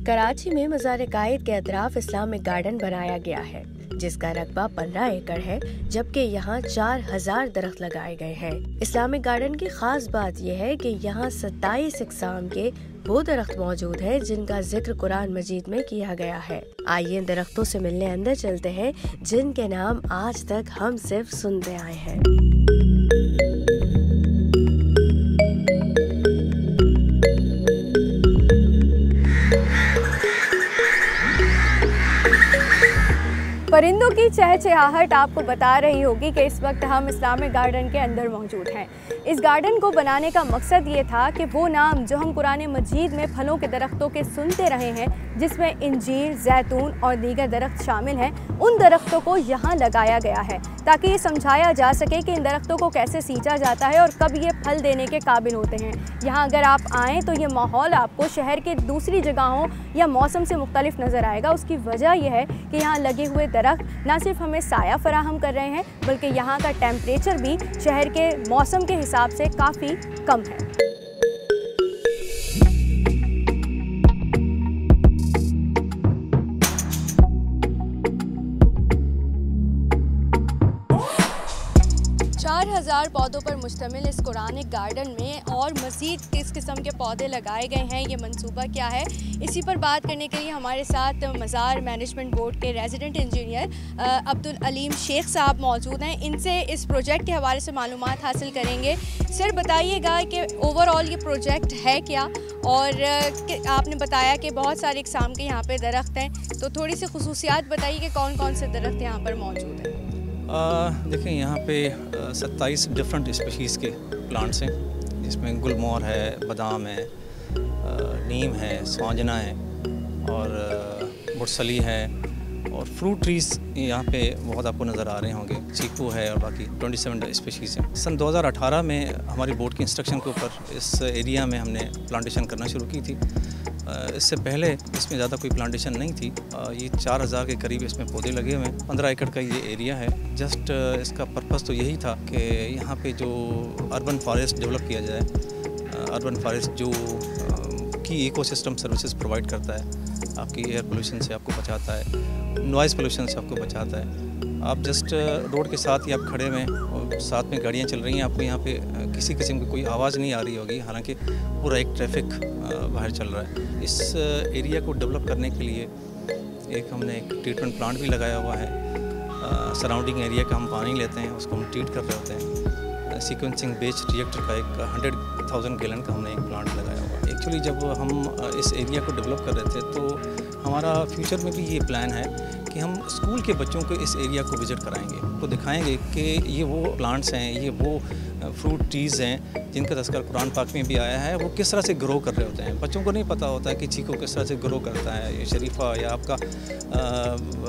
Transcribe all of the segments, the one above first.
कराची में मज़ार कायद के अतराफ इस्लामिक गार्डन बनाया गया है, जिसका रकबा 15 एकड़ है, जबकि यहाँ 4000 दरख्त लगाए गए हैं। इस्लामिक गार्डन की खास बात यह है कि यहाँ 27 इकसाम के वो दरख्त मौजूद है जिनका जिक्र कुरान मजीद में किया गया है। आइए इन दरख्तों से मिलने अंदर चलते हैं, जिनके नाम आज तक हम सिर्फ सुनते आए हैं। 'परिंदों की चहचहाहट आपको बता रही होगी कि इस वक्त हम इस्लामिक गार्डन के अंदर मौजूद हैं। इस गार्डन को बनाने का मकसद ये था कि वो नाम जो हम कुरान मजीद में फलों के दरख्तों के सुनते रहे हैं, जिसमें इंजीर, जैतून और दीगर दरख्त शामिल हैं, उन दरख्तों को यहाँ लगाया गया है ताकि ये समझाया जा सके कि इन दरख्तों को कैसे सींचा जाता है और कब ये फल देने के काबिल होते हैं। यहाँ अगर आप आएँ तो ये माहौल आपको शहर के दूसरी जगहों या मौसम से मुख्तलिफ नज़र आएगा। उसकी वजह यह है कि यहाँ लगे हुए दरख्त न सिर्फ हमें साया फराहम कर रहे हैं, बल्कि यहाँ का टेम्परेचर भी शहर के मौसम के हिसाब से काफ़ी कम है। हजार पौधों पर मुश्तमिल इस कुरानिक गार्डन में और मज़ीद किस किस्म के पौधे लगाए गए हैं, ये मंसूबा क्या है, इसी पर बात करने के लिए हमारे साथ मज़ार मैनेजमेंट बोर्ड के रेजिडेंट इंजीनियर अब्दुल अलीम शेख साहब मौजूद हैं। इनसे इस प्रोजेक्ट के हवाले से मालूमात हासिल करेंगे। सर, बताइएगा कि ओवरऑल ये प्रोजेक्ट है क्या, और आपने बताया कि बहुत सारे इकसाम के यहाँ पर दरख्त हैं, तो थोड़ी सी खुसूसियात बताइए कि कौन कौन से दरख्त यहाँ पर मौजूद हैं। देखिए, यहाँ पे 27 डिफरेंट स्पीशीज़ के प्लांट्स हैं, जिसमें गुलमोहर है, बादाम है, नीम है, स्वांजना है और मुरसली है, और फ्रूट ट्रीज़ यहाँ पे बहुत आपको नज़र आ रहे होंगे। चीकू है और बाकी 27 स्पीशीज़ हैं। सन 2018 में हमारी बोर्ड की इंस्ट्रक्शन के ऊपर इस एरिया में हमने प्लांटेशन करना शुरू की थी। इससे पहले इसमें ज़्यादा कोई प्लांटेशन नहीं थी। ये 4000 के करीब इसमें पौधे लगे हुए हैं। 15 एकड़ का ये एरिया है। जस्ट इसका पर्पस तो यही था कि यहाँ पे जो अर्बन फॉरेस्ट डेवलप किया जाए। अर्बन फॉरेस्ट जो की इकोसिस्टम सर्विसेज प्रोवाइड करता है, आपकी एयर पोल्यूशन से आपको बचाता है, नॉइज़ पोल्यूशन से आपको बचाता है। आप जस्ट रोड के साथ ही आप खड़े हुए और साथ में गाड़ियाँ चल रही हैं, आपको यहाँ पे किसी किस्म की कोई आवाज़ नहीं आ रही होगी, हालांकि पूरा एक ट्रैफिक बाहर चल रहा है। इस एरिया को डेवलप करने के लिए हमने एक ट्रीटमेंट प्लांट भी लगाया हुआ है। सराउंडिंग एरिया का हम पानी लेते हैं, उसको हम ट्रीट कर रहे होते हैं। सीक्वेंसिंग बेस्ड रिएक्टर का एक 100,000 गैलन का हमने एक प्लांट लगाया हुआ है। एक्चुअली जब हम इस एरिया को डेवलप कर रहे थे तो हमारा फ्यूचर में भी ये प्लान है कि हम स्कूल के बच्चों को इस एरिया को विज़िट कराएंगे, तो दिखाएंगे कि ये वो प्लांट्स हैं, ये वो फ्रूट ट्रीज़ हैं जिनका तज़किरा कुरान पाक में भी आया है। वो किस तरह से ग्रो कर रहे होते हैं। बच्चों को नहीं पता होता है कि चीकू किस तरह से ग्रो करता है, ये शरीफा या आपका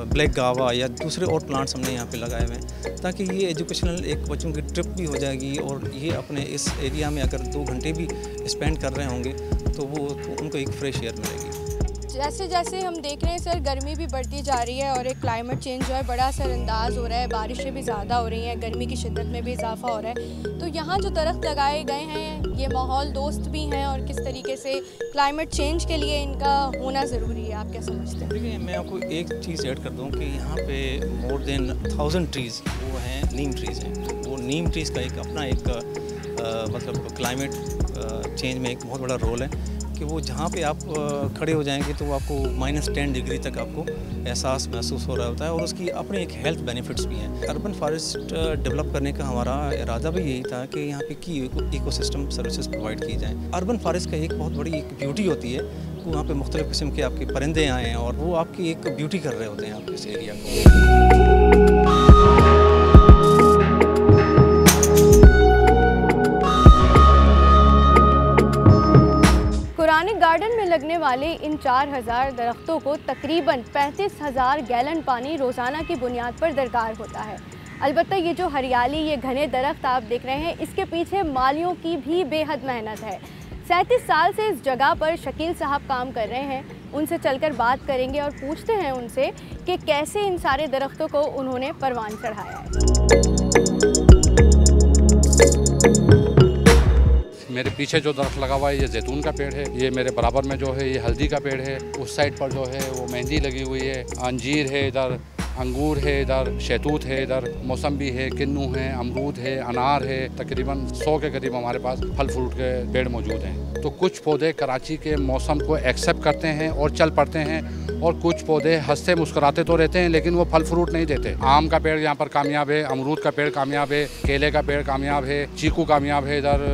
ब्लैक गावा या दूसरे और प्लांट्स हमने यहाँ पे लगाए हुए हैं, ताकि ये एजुकेशनल एक बच्चों की ट्रिप भी हो जाएगी, और ये अपने इस एरिया में अगर 2 घंटे भी स्पेंड कर रहे होंगे तो वो उनको एक फ्रेश एयर मिलेगी। जैसे जैसे हम देख रहे हैं सर, गर्मी भी बढ़ती जा रही है और एक क्लाइमेट चेंज जो है बड़ा असरअंदाज हो रहा है, बारिशें भी ज़्यादा हो रही हैं, गर्मी की शिद्दत में भी इजाफा हो रहा है। तो यहाँ जो दरख्त लगाए गए हैं, ये माहौल दोस्त भी हैं, और किस तरीके से क्लाइमेट चेंज के लिए इनका होना ज़रूरी है, आप क्या समझते हैं? देखिए, मैं आपको एक चीज़ ऐड कर दूँ कि यहाँ पे मोर देन 1000 ट्रीज़ वो हैं, नीम ट्रीज़ हैं। वो नीम ट्रीज़ का एक अपना मतलब क्लाइमेट चेंज में एक बहुत बड़ा रोल है कि वो जहाँ पे आप खड़े हो जाएंगे तो वो आपको -10 डिग्री तक आपको एहसास महसूस हो रहा होता है, और उसकी अपने एक हेल्थ बेनिफिट्स भी हैं। अर्बन फॉरेस्ट डेवलप करने का हमारा इरादा भी यही था कि यहाँ पे की इकोसिस्टम सर्विसेज प्रोवाइड की जाएँ। अर्बन फॉरेस्ट का एक बहुत बड़ी एक ब्यूटी होती है कि वहाँ पे मुख्तलिफ़ किस्म के आपके परिंदे आए हैं और वो आपकी एक ब्यूटी कर रहे होते हैं आपके इस एरिया को। गार्डन में लगने वाले इन 4000 दरख्तों को तकरीबन 35,000 गैलन पानी रोज़ाना की बुनियाद पर दरकार होता है। अलबत्ता ये जो हरियाली, ये घने दरख्त आप देख रहे हैं, इसके पीछे मालियों की भी बेहद मेहनत है। 37 साल से इस जगह पर शकील साहब काम कर रहे हैं। उनसे चलकर बात करेंगे और पूछते हैं उनसे कि कैसे इन सारे दरख्तों को उन्होंने परवान चढ़ाया है। मेरे पीछे जो दरख्त लगा हुआ है ये जैतून का पेड़ है, ये मेरे बराबर में जो है ये हल्दी का पेड़ है, उस साइड पर जो है वो मेहंदी लगी हुई है, अंजीर है, इधर अंगूर है, इधर शहतूत है, इधर मौसम्बी है, किन्नू है, अमरूद है, अनार है। तकरीबन 100 के करीब हमारे पास फल फ्रूट के पेड़ मौजूद हैं। तो कुछ पौधे कराची के मौसम को एक्सेप्ट करते हैं और चल पड़ते हैं, और कुछ पौधे हंसते मुस्कुराते तो रहते हैं लेकिन वो फल फ्रूट नहीं देते। आम का पेड़ यहाँ पर कामयाब है, अमरूद का पेड़ कामयाब है, केले का पेड़ कामयाब है, चीकू कामयाब है। इधर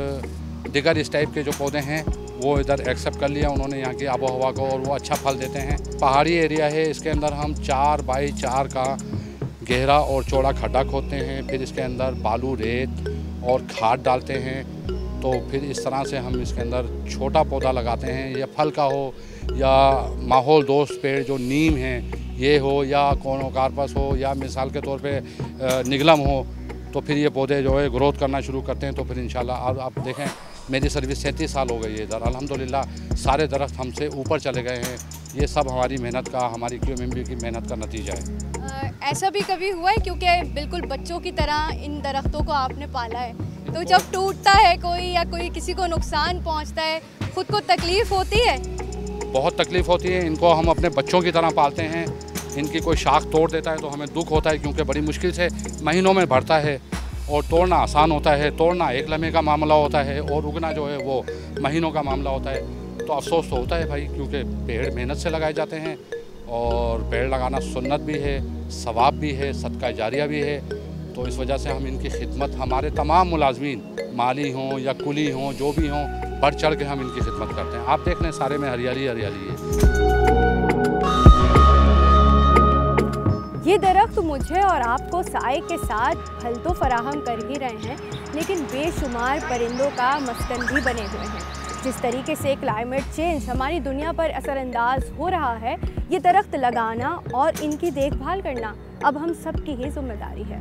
दिगर इस टाइप के जो पौधे हैं वो इधर एक्सेप्ट कर लिया उन्होंने यहाँ की आबो हवा को, और वो अच्छा फल देते हैं। पहाड़ी एरिया है, इसके अंदर हम 4 बाई 4 का गहरा और चौड़ा खड्डा खोदते हैं, फिर इसके अंदर बालू, रेत और खाद डालते हैं। तो फिर इस तरह से हम इसके अंदर छोटा पौधा लगाते हैं, या फल का हो या माहौल दोस्त पेड़ जो नीम है ये हो, या कोनोकार्पस हो, या मिसाल के तौर पे निगलम हो, तो फिर ये पौधे जो है ग्रोथ करना शुरू करते हैं। तो फिर इंशाल्लाह आप देखें मेरी सर्विस 37 साल हो गई है इधर, अल्हम्दुलिल्लाह सारे दरख्त हमसे ऊपर चले गए हैं। ये सब हमारी मेहनत का, हमारी QMMB की मेहनत का नतीजा है। ऐसा भी कभी हुआ है, क्योंकि बिल्कुल बच्चों की तरह इन दरख्तों को आपने पाला है, तो जब टूटता है कोई या कोई किसी को नुकसान पहुंचता है, खुद को तकलीफ़ होती है? बहुत तकलीफ़ होती है। इनको हम अपने बच्चों की तरह पालते हैं। इनकी कोई शाख तोड़ देता है तो हमें दुख होता है, क्योंकि बड़ी मुश्किल से महीनों में बढ़ता है, और तोड़ना आसान होता है। तोड़ना एक लम्हे का मामला होता है और उगना जो है वो महीनों का मामला होता है। तो अफसोस तो होता है भाई, क्योंकि पेड़ मेहनत से लगाए जाते हैं, और पेड़ लगाना सुन्नत भी है, सवाब भी है, सदका जारिया भी है। तो इस वजह से हम इनकी खिदमत, हमारे तमाम मुलाजमीन माली हों या कुली हों, जो भी हों, बढ़ चढ़ के हम इनकी खिदमत करते हैं। आप देख लें सारे में हरियाली हरियाली है। ये दरख्त मुझे और आपको साए के साथ फल तो फराहम कर ही रहे हैं, लेकिन बेशुमार परिंदों का मस्कन भी बने हुए हैं। जिस तरीके से क्लाइमेट चेंज हमारी दुनिया पर असरअंदाज हो रहा है, ये दरख्त लगाना और इनकी देखभाल करना अब हम सब की ही जिम्मेदारी है।